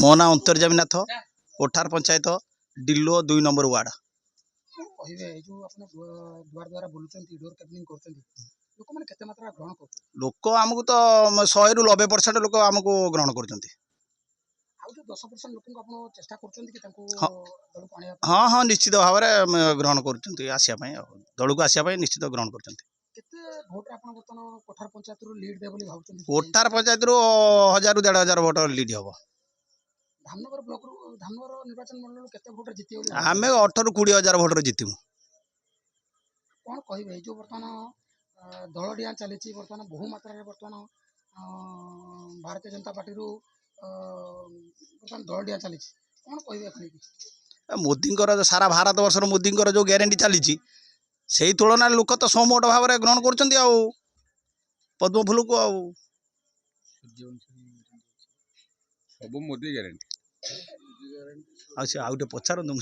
मो ना अंतर्जामीनाथ कोठार पंचायत डिलो 2 नंबर वार्ड। लोक आमको तो 100 ରୁ 90% लोक आमको ग्रहण कर। हाँ हाँ निश्चित भाव में ग्रहण कर दल को आसापी निश्चित ग्रहण कर। कोठार पंचायत रू 1000 ରୁ 1500 भोट लीड हम। आम 18 ରୁ 20 हजार भोटर जीतमु। दल डिया चली बर्तमान बहु मात्रा बर्तमान भारतीय जनता पार्टी बर्तमान दल डिया चली कौन कह मोदी सारा भारत वर्ष मोदी जो ग्यारंटी चली से तुलन लोक तो समोट भाव में ग्रहण कर पद्म फूल को सब मोदी ग्यारंटी आ पचार